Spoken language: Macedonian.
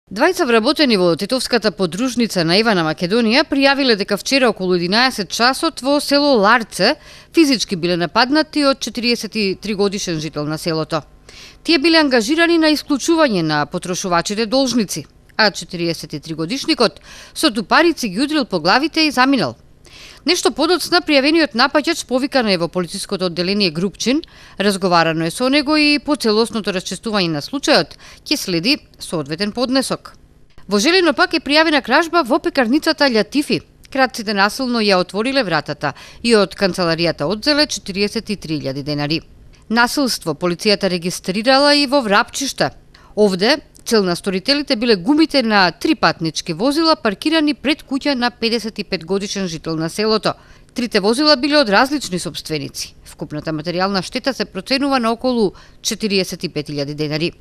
Двајца вработени во Титовската подружница на Ивана Македонија пријавиле дека вчера околу 11 часот во село Ларце физички биле нападнати од 43 годишен жител на селото. Тие биле ангажирани на исклучување на потрошувачите должници, а 43 годишникот со тупарици ги удрил по главите и заминал. Нешто подоцна пријавениот напаѓач повикано е во полициското одделение Групчин, разговарано е со него и по целосното расчистување на случајот ќе следи соодветен поднесок. Во Желено пак е пријавена кражба во пекарницата Љатифи. Кратците насилно ја отвориле вратата и од канцеларијата одзеле 43.000 денари. Насилство полицијата регистрирала и во Врапчиште. Овде цел на сторителите биле гумите на 3 патнички возила паркирани пред куќа на 55 годишен жител на селото. Трите возила биле од различни сопственици. Вкупната материјална штета се проценува на околу 45.000 денари.